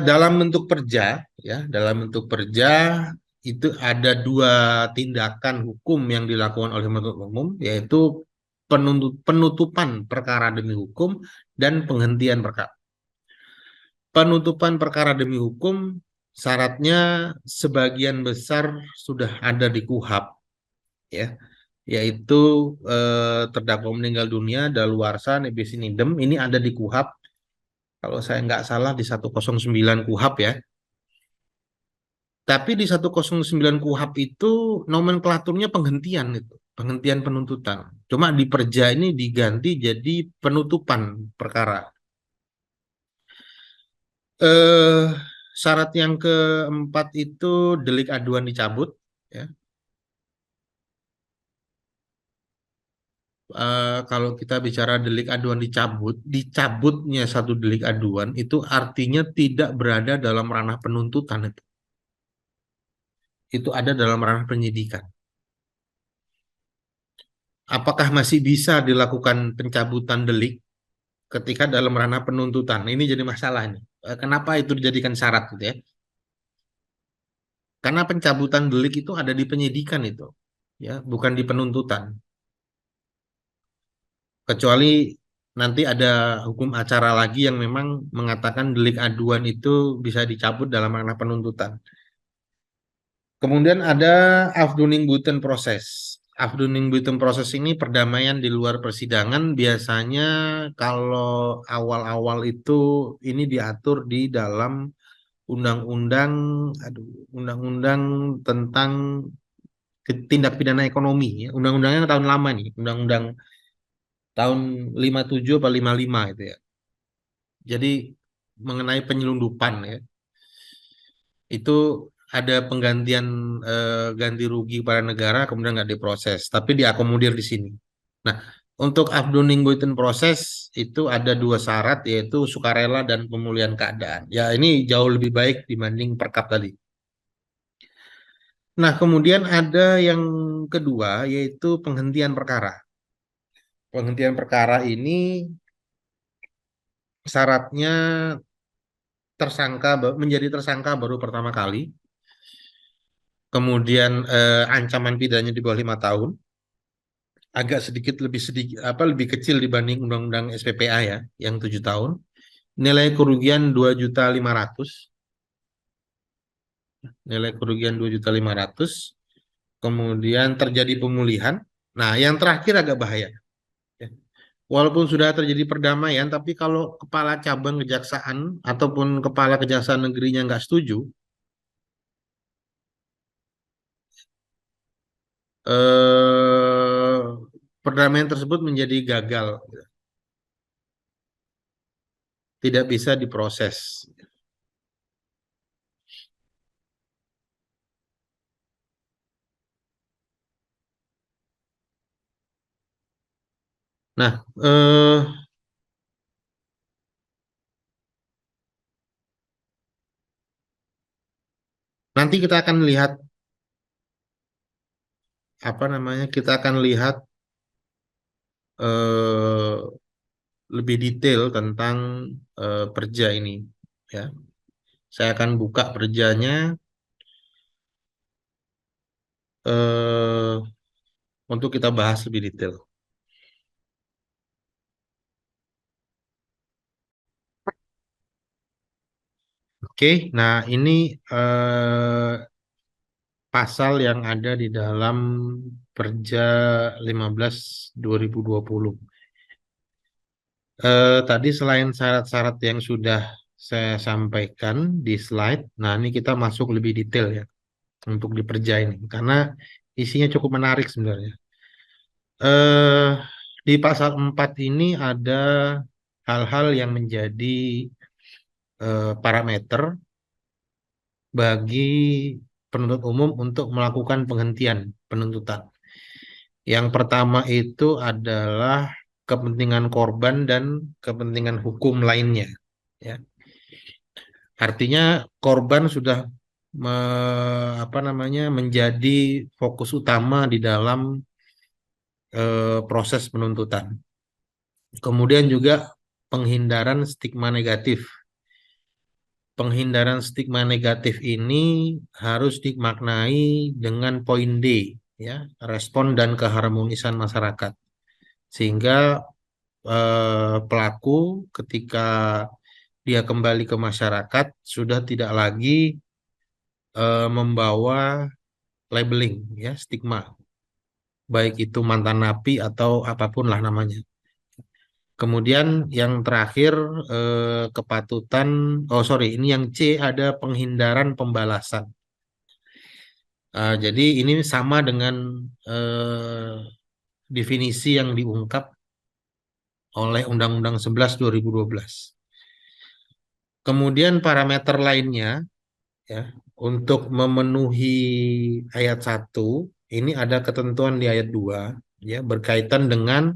dalam bentuk perja, ya, dalam bentuk perja itu ada dua tindakan hukum yang dilakukan oleh penuntut umum, yaitu penutupan perkara demi hukum dan penghentian perkara. Penutupan perkara demi hukum syaratnya sebagian besar sudah ada di KUHP, ya, yaitu terdakwa meninggal dunia, daluarsa, nebis in idem, ini ada di KUHP. Kalau saya nggak salah di 109 KUHP ya. Tapi di 109 KUHP itu nomenklaturnya penghentian itu, penghentian penuntutan. Cuma di Perja ini diganti jadi penutupan perkara. Eh, Syarat yang keempat itu delik aduan dicabut. Ya. Kalau kita bicara delik aduan dicabut, dicabutnya satu delik aduan itu artinya tidak berada dalam ranah penuntutan itu. Itu ada dalam ranah penyidikan. Apakah masih bisa dilakukan pencabutan delik ketika dalam ranah penuntutan? Ini jadi masalah ini. Kenapa itu dijadikan syarat gitu ya? Karena pencabutan delik itu ada di penyidikan itu, ya, bukan di penuntutan. Kecuali nanti ada hukum acara lagi yang memang mengatakan delik aduan itu bisa dicabut dalam ranah penuntutan. Kemudian ada afdoningbuten proses. Afdoningbuten proses ini perdamaian di luar persidangan. Biasanya kalau awal-awal itu ini diatur di dalam undang-undang, aduh, undang-undang tentang tindak pidana ekonomi. Ya. Undang-undangnya tahun lama nih, undang-undang tahun 57 atau 55 itu ya. Jadi mengenai penyelundupan ya. Itu ada penggantian ganti rugi pada negara kemudian nggak diproses tapi diakomodir di sini. Nah, untuk Abduninggoiten proses itu ada dua syarat yaitu sukarela dan pemulihan keadaan. Ya ini jauh lebih baik dibanding perkap tadi. Nah, kemudian ada yang kedua yaitu penghentian perkara. Penghentian perkara ini syaratnya tersangka menjadi tersangka baru pertama kali. Kemudian ancaman pidananya di bawah 5 tahun, agak sedikit apa lebih kecil dibanding undang-undang SPPA ya, yang 7 tahun. Nilai kerugian 2.500.000, nilai kerugian 2.500.000. Kemudian terjadi pemulihan. Nah, yang terakhir agak bahaya. Ya. Walaupun sudah terjadi perdamaian, tapi kalau kepala cabang kejaksaan ataupun kepala kejaksaan negerinya nggak setuju, eh, perdamaian tersebut menjadi gagal, tidak bisa diproses. Nah, nanti kita akan lihat apa namanya? Kita akan lihat eh, lebih detail tentang perja ini, ya. Saya akan buka perjanya eh, untuk kita bahas lebih detail. Oke, nah ini eh, pasal yang ada di dalam Perja 15/2020. Tadi selain syarat-syarat yang sudah saya sampaikan di slide, nah ini kita masuk lebih detail ya untuk di Perja ini, karena isinya cukup menarik sebenarnya. eh di pasal 4 ini ada hal-hal yang menjadi parameter bagi penuntut umum untuk melakukan penghentian penuntutan. Yang pertama itu adalah kepentingan korban dan kepentingan hukum lainnya. Ya, artinya korban sudah apa namanya menjadi fokus utama di dalam proses penuntutan. Kemudian juga penghindaran stigma negatif. Penghindaran stigma negatif ini harus dimaknai dengan poin D, ya, respon dan keharmonisan masyarakat. Sehingga pelaku ketika dia kembali ke masyarakat sudah tidak lagi membawa labeling, ya, stigma, baik itu mantan napi atau apapun lah namanya. Kemudian yang terakhir kepatutan, oh sorry, ini yang C ada penghindaran pembalasan. Jadi ini sama dengan definisi yang diungkap oleh Undang-Undang 11 2012. Kemudian parameter lainnya ya untuk memenuhi ayat 1 ini ada ketentuan di ayat 2 ya berkaitan dengan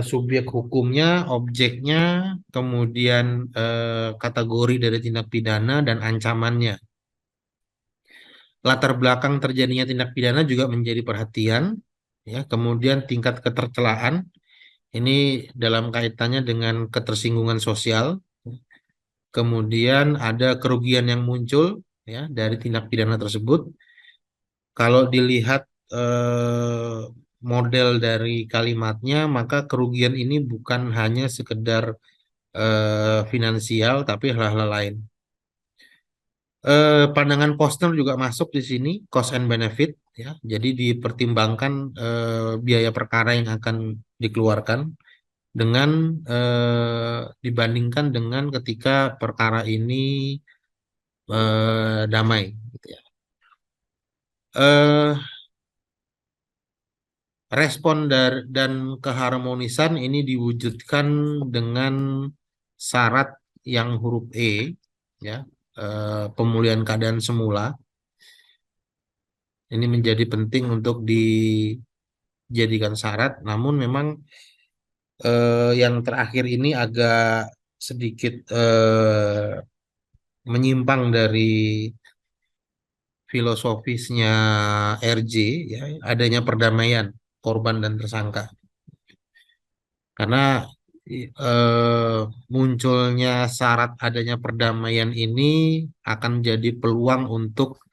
subjek hukumnya, objeknya, kemudian kategori dari tindak pidana dan ancamannya. Latar belakang terjadinya tindak pidana juga menjadi perhatian, ya. Kemudian tingkat ketercelaan ini dalam kaitannya dengan ketersinggungan sosial. Kemudian ada kerugian yang muncul ya dari tindak pidana tersebut. Kalau dilihat eh, model dari kalimatnya, maka kerugian ini bukan hanya sekedar finansial, tapi hal-hal lain. Pandangan Posner juga masuk di sini, cost and benefit, ya. Jadi dipertimbangkan biaya perkara yang akan dikeluarkan dengan dibandingkan dengan ketika perkara ini damai, gitu ya. Eh, Respon dan keharmonisan ini diwujudkan dengan syarat yang huruf E, ya, pemulihan keadaan semula. Ini menjadi penting untuk dijadikan syarat, namun memang yang terakhir ini agak sedikit menyimpang dari filosofisnya RJ, ya, adanya perdamaian korban dan tersangka. Karena munculnya syarat adanya perdamaian ini akan jadi peluang untuk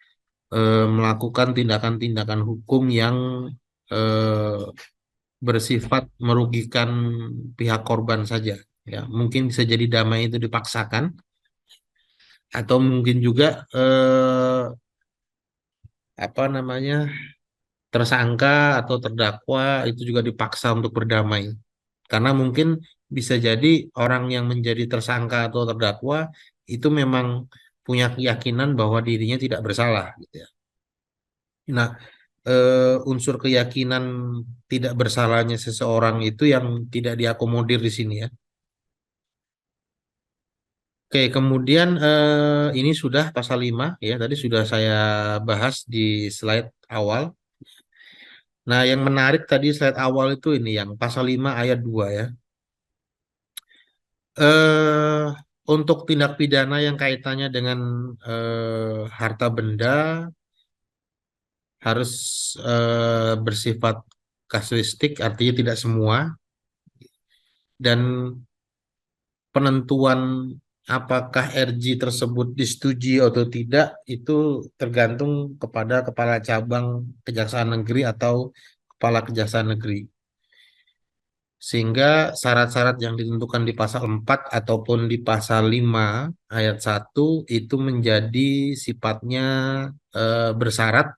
melakukan tindakan-tindakan hukum yang eh, bersifat merugikan pihak korban saja. Ya, mungkin bisa jadi damai itu dipaksakan, atau mungkin juga apa namanya tersangka atau terdakwa itu juga dipaksa untuk berdamai. Karena mungkin bisa jadi orang yang menjadi tersangka atau terdakwa itu memang punya keyakinan bahwa dirinya tidak bersalah, gitu ya. Nah, unsur keyakinan tidak bersalahnya seseorang itu yang tidak diakomodir di sini ya. Oke, kemudian ini sudah pasal 5 ya, tadi sudah saya bahas di slide awal. Nah, yang menarik tadi slide awal itu ini yang pasal 5 ayat 2 ya. eh untuk tindak pidana yang kaitannya dengan harta benda harus bersifat kasuistik, artinya tidak semua, dan penentuan apakah RG tersebut disetujui atau tidak itu tergantung kepada kepala cabang Kejaksaan Negeri atau kepala Kejaksaan Negeri. Sehingga syarat-syarat yang ditentukan di pasal 4 ataupun di pasal 5 ayat 1 itu menjadi sifatnya bersyarat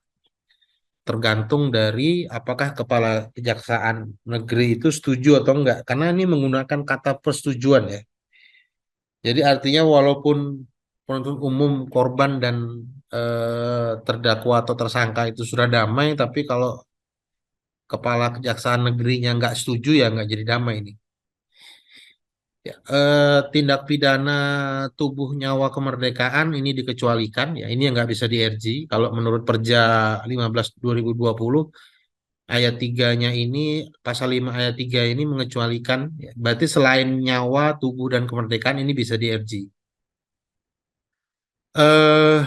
tergantung dari apakah kepala kejaksaan negeri itu setuju atau enggak. Karena ini menggunakan kata persetujuan ya. Jadi artinya walaupun penuntut umum, korban dan terdakwa atau tersangka itu sudah damai, tapi kalau kepala kejaksaan negerinya nggak setuju ya nggak jadi damai ini. Ya, tindak pidana tubuh nyawa kemerdekaan ini dikecualikan ya ini yang nggak bisa di-RG kalau menurut Perja 15 2020 ayat 3-nya ini pasal 5 ayat 3 ini mengecualikan ya, berarti selain nyawa tubuh dan kemerdekaan ini bisa di-RG. eh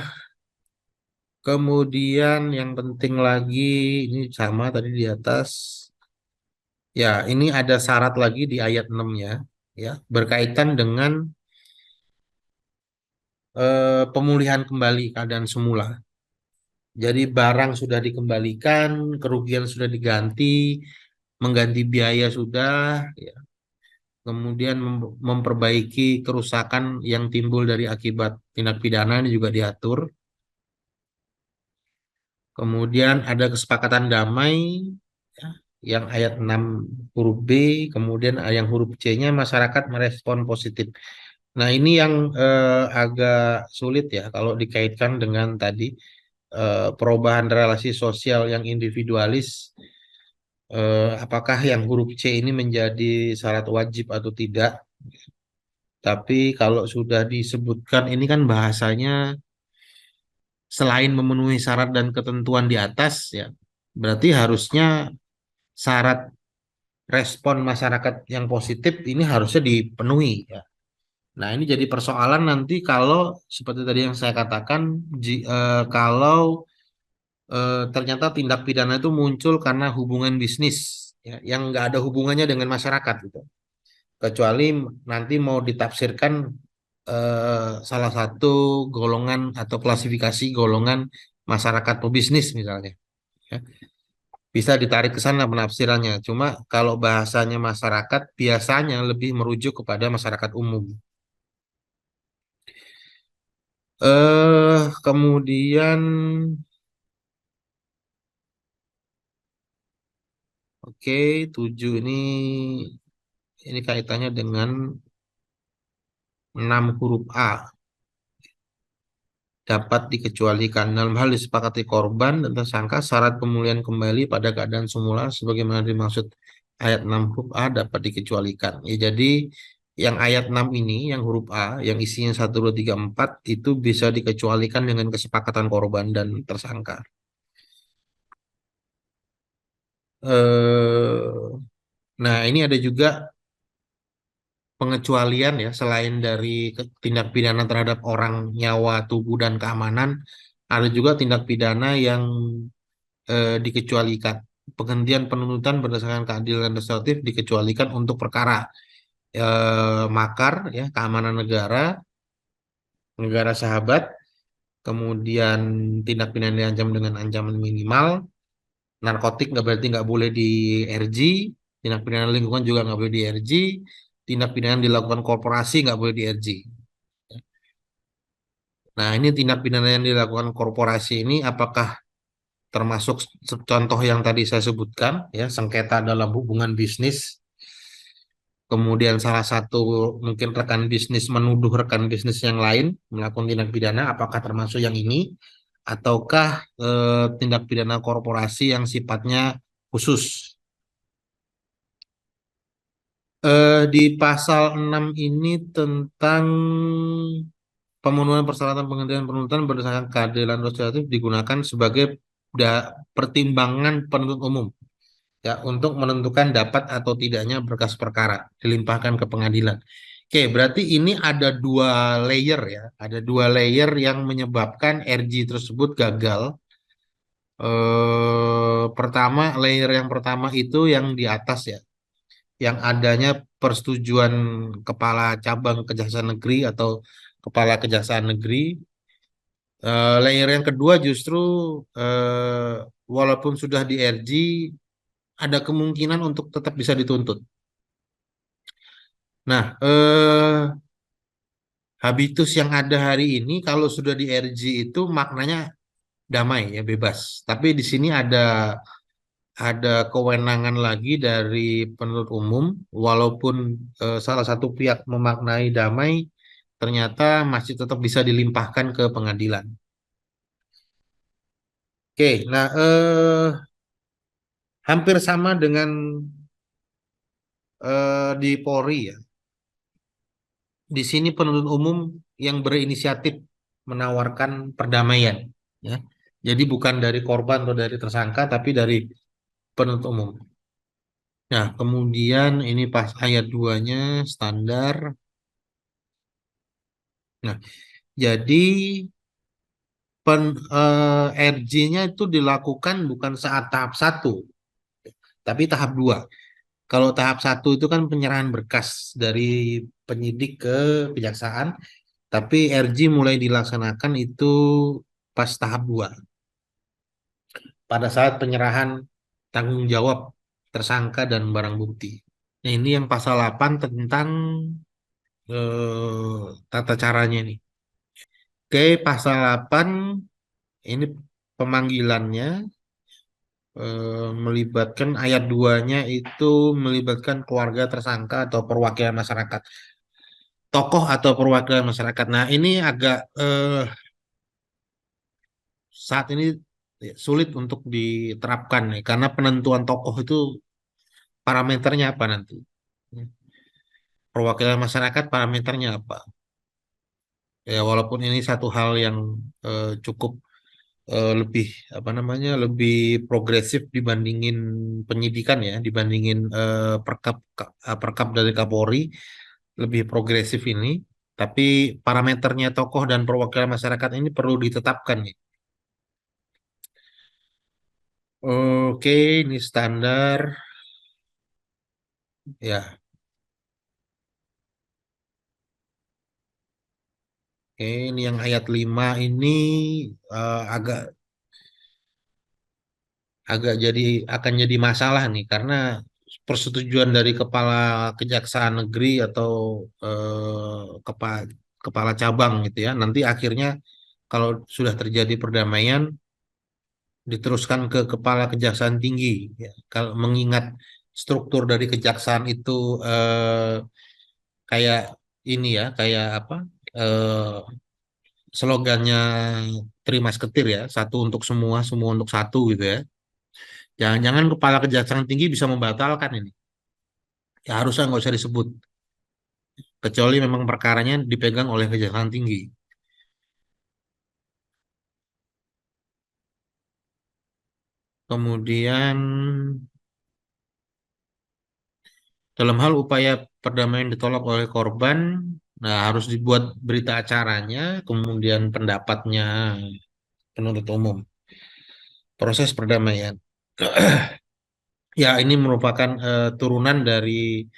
Kemudian yang penting lagi ini sama tadi di atas. Ya, ini ada syarat lagi di ayat 6-nya ya, berkaitan dengan pemulihan kembali keadaan semula. Jadi barang sudah dikembalikan, kerugian sudah diganti, mengganti biaya sudah, ya. Kemudian memperbaiki kerusakan yang timbul dari akibat tindak pidana ini juga diatur. Kemudian ada kesepakatan damai ya, yang ayat 6 huruf B, kemudian yang huruf C-nya masyarakat merespon positif. Nah, ini yang agak sulit ya kalau dikaitkan dengan tadi perubahan relasi sosial yang individualis. Apakah yang huruf C ini menjadi syarat wajib atau tidak? Tapi kalau sudah disebutkan ini kan bahasanya selain memenuhi syarat dan ketentuan di atas ya, berarti harusnya syarat respon masyarakat yang positif ini harusnya dipenuhi ya. Nah, ini jadi persoalan nanti kalau seperti tadi yang saya katakan, kalau ternyata tindak pidana itu muncul karena hubungan bisnis ya, yang nggak ada hubungannya dengan masyarakat gitu. Kecuali nanti mau ditafsirkan salah satu golongan atau klasifikasi golongan masyarakat pebisnis misalnya. Ya. Bisa ditarik ke sana penafsirannya. Cuma kalau bahasanya masyarakat biasanya lebih merujuk kepada masyarakat umum. Kemudian oke, 7 ini kaitannya dengan 6 huruf A dapat dikecualikan dalam hal disepakati korban dan tersangka syarat pemulihan kembali pada keadaan semula sebagaimana dimaksud ayat 6 huruf A dapat dikecualikan. Ya, jadi yang ayat 6 ini yang huruf A yang isinya 1 2 3 4 itu bisa dikecualikan dengan kesepakatan korban dan tersangka. Eh nah, ini ada juga pengecualian ya selain dari tindak pidana terhadap orang, nyawa, tubuh dan keamanan, ada juga tindak pidana yang dikecualikan. Penghentian penuntutan berdasarkan keadilan restoratif dikecualikan untuk perkara makar ya, keamanan negara, negara sahabat, kemudian tindak pidana diancam dengan ancaman minimal, narkotik nggak berarti nggak boleh di RG, tindak pidana lingkungan juga nggak boleh di RG, tindak pidana dilakukan korporasi nggak boleh di RG. Nah, ini tindak pidana yang dilakukan korporasi ini apakah termasuk contoh yang tadi saya sebutkan ya, sengketa dalam hubungan bisnis, kemudian salah satu mungkin rekan bisnis menuduh rekan bisnis yang lain melakukan tindak pidana, apakah termasuk yang ini ataukah tindak pidana korporasi yang sifatnya khusus. Di pasal 6 ini tentang pemenuhan persyaratan penghentian penuntutan berdasarkan keadilan restoratif digunakan sebagai pertimbangan penuntut umum ya untuk menentukan dapat atau tidaknya berkas perkara dilimpahkan ke pengadilan. Oke, berarti ini ada dua layer ya, ada dua layer yang menyebabkan RG tersebut gagal. Pertama, layer yang pertama itu yang di atas ya, yang adanya persetujuan kepala cabang kejaksaan negeri atau kepala kejaksaan negeri. Layer yang kedua justru walaupun sudah di RG ada kemungkinan untuk tetap bisa dituntut. Nah, habitus yang ada hari ini kalau sudah di RG itu maknanya damai ya bebas. Tapi di sini ada kewenangan lagi dari penuntut umum, walaupun salah satu pihak memaknai damai, ternyata masih tetap bisa dilimpahkan ke pengadilan. Oke, nah hampir sama dengan di Polri ya. Di sini penuntut umum yang berinisiatif menawarkan perdamaian, ya. Jadi bukan dari korban atau dari tersangka, tapi dari penuntut umum. Nah, kemudian ini pas ayat 2-nya standar. Nah, jadi RJ-nya itu dilakukan bukan saat tahap satu, tapi tahap dua. Kalau tahap satu itu kan penyerahan berkas dari penyidik ke kejaksaan, tapi RJ mulai dilaksanakan itu pas tahap dua, pada saat penyerahan tanggung jawab tersangka dan barang bukti. Nah, ini yang pasal 8 tentang tata caranya nih. Oke, pasal 8 ini pemanggilannya melibatkan ayat 2-nya itu melibatkan keluarga tersangka atau perwakilan masyarakat, tokoh atau perwakilan masyarakat. Nah, ini agak saat ini sulit untuk diterapkan nih, karena penentuan tokoh itu parameternya apa nanti? Perwakilan masyarakat parameternya apa? Ya, walaupun ini satu hal yang cukup lebih apa namanya lebih progresif dibandingin penyidikan ya, dibandingin perkap dari Kapolri, lebih progresif ini, tapi parameternya tokoh dan perwakilan masyarakat ini perlu ditetapkan nih. Oke, ini standar ya. Oke, ini yang ayat 5 ini agak agak jadi akan jadi masalah nih, karena persetujuan dari kepala kejaksaan negeri atau kepala cabang gitu ya. Nanti akhirnya kalau sudah terjadi perdamaian diteruskan ke kepala kejaksaan tinggi ya. Kalau mengingat struktur dari kejaksaan itu kayak ini ya, kayak apa? eh, Slogannya Trimas Ketir ya, satu untuk semua, semua untuk satu gitu ya. Jangan-jangan kepala kejaksaan tinggi bisa membatalkan ini. Ya harusnya nggak usah disebut, kecuali memang perkaranya dipegang oleh kejaksaan tinggi. Kemudian dalam hal upaya perdamaian ditolak oleh korban, nah harus dibuat berita acaranya, kemudian pendapatnya penuntut umum. Proses perdamaian. Ya, ini merupakan turunan dari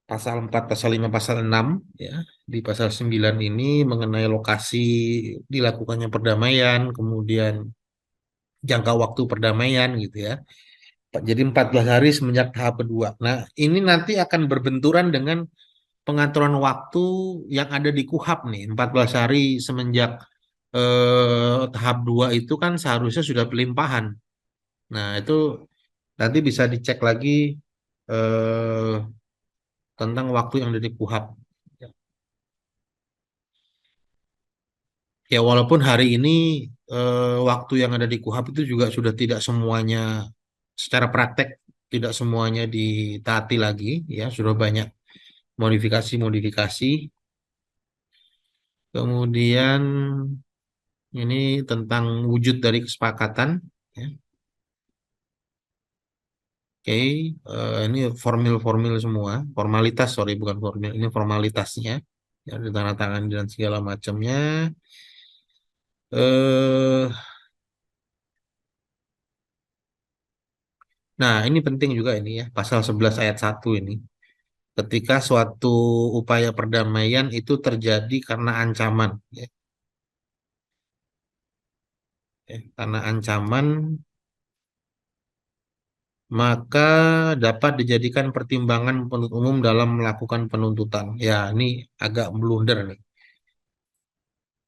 pasal 4, pasal 5, pasal 6 ya. Di pasal 9 ini mengenai lokasi dilakukannya perdamaian, kemudian jangka waktu perdamaian gitu ya. Jadi 14 hari semenjak tahap kedua. Nah, ini nanti akan berbenturan dengan pengaturan waktu yang ada di KUHAP nih. 14 hari semenjak tahap 2 itu kan seharusnya sudah pelimpahan. Nah, itu nanti bisa dicek lagi eh, tentang waktu yang ada di KUHAP. Ya, walaupun hari ini waktu yang ada di KUHAP itu juga sudah tidak semuanya secara praktek, tidak semuanya ditaati lagi, ya sudah banyak modifikasi-modifikasi. Kemudian ini tentang wujud dari kesepakatan. Ya. Oke, ini formil-formil semua, formalitas, sorry bukan formil, ini formalitasnya, ya, ditandatangani dan segala macamnya. Eh, nah, ini penting juga ini ya, pasal 11 ayat 1 ini. Ketika suatu upaya perdamaian itu terjadi karena ancaman, ya, karena ancaman maka dapat dijadikan pertimbangan penuntut umum dalam melakukan penuntutan. Ya, ini agak blunder nih.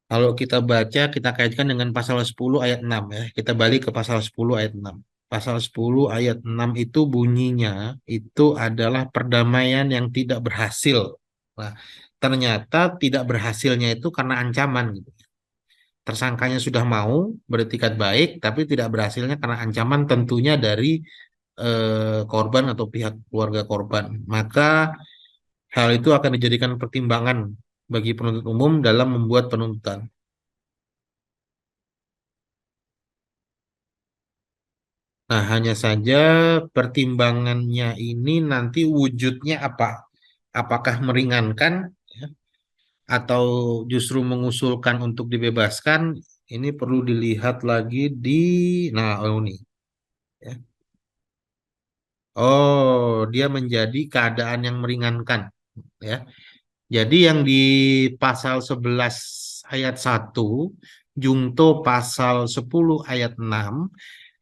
Kalau kita baca, kita kaitkan dengan pasal 10 ayat 6 ya. Kita balik ke pasal 10 ayat 6. Pasal 10 ayat 6 itu bunyinya itu adalah perdamaian yang tidak berhasil. Nah, ternyata tidak berhasilnya itu karena ancaman gitu. Tersangkanya sudah mau beretikat baik, tapi tidak berhasilnya karena ancaman tentunya dari korban atau pihak keluarga korban. Maka hal itu akan dijadikan pertimbangan bagi penuntut umum dalam membuat penuntutan. Nah, hanya saja pertimbangannya ini nanti wujudnya apa? Apakah meringankan ya, atau justru mengusulkan untuk dibebaskan? Ini perlu dilihat lagi di, nah, oh ini. Ya. Oh, dia menjadi keadaan yang meringankan. Ya. Jadi yang di pasal 11 ayat 1, jungto pasal 10 ayat 6,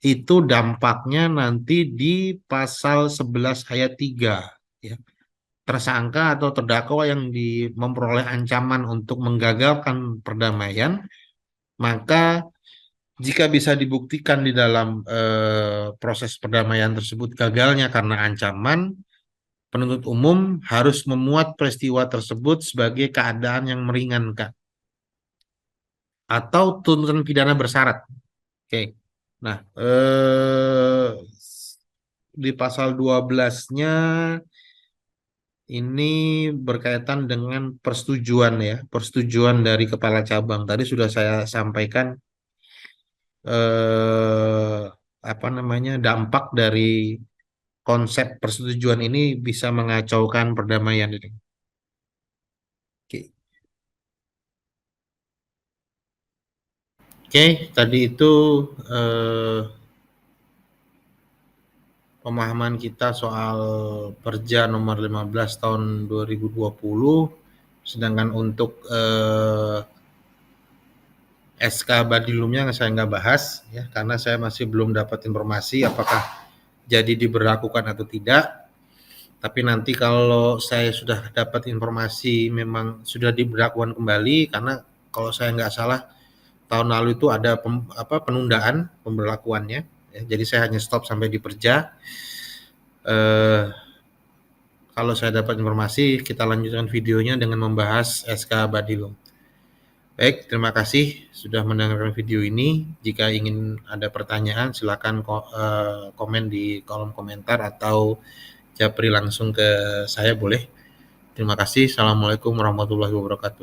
itu dampaknya nanti di pasal 11 ayat 3. Ya. Tersangka atau terdakwa yang memperoleh ancaman untuk menggagalkan perdamaian, maka jika bisa dibuktikan di dalam proses perdamaian tersebut gagalnya karena ancaman, penuntut umum harus memuat peristiwa tersebut sebagai keadaan yang meringankan atau tuntutan pidana bersyarat. Oke. Nah, di pasal 12-nya ini berkaitan dengan persetujuan ya, persetujuan dari kepala cabang. Tadi sudah saya sampaikan eh, apa namanya dampak dari konsep persetujuan ini bisa mengacaukan perdamaian ini. Oke, Oke, tadi itu eh, pemahaman kita soal Perja nomor 15 tahun 2020. Sedangkan untuk SK Badilumnya saya nggak bahas ya karena saya masih belum dapat informasi apakah jadi diberlakukan atau tidak. Tapi nanti kalau saya sudah dapat informasi memang sudah diberlakukan kembali karena kalau saya nggak salah tahun lalu itu ada penundaan pemberlakuannya. Ya, jadi saya hanya stop sampai di Perja. Eh, Kalau saya dapat informasi, kita lanjutkan videonya dengan membahas SK Badilum. Baik, terima kasih sudah mendengarkan video ini. Jika ingin ada pertanyaan, silakan komen di kolom komentar atau japri langsung ke saya boleh. Terima kasih. Assalamualaikum warahmatullahi wabarakatuh.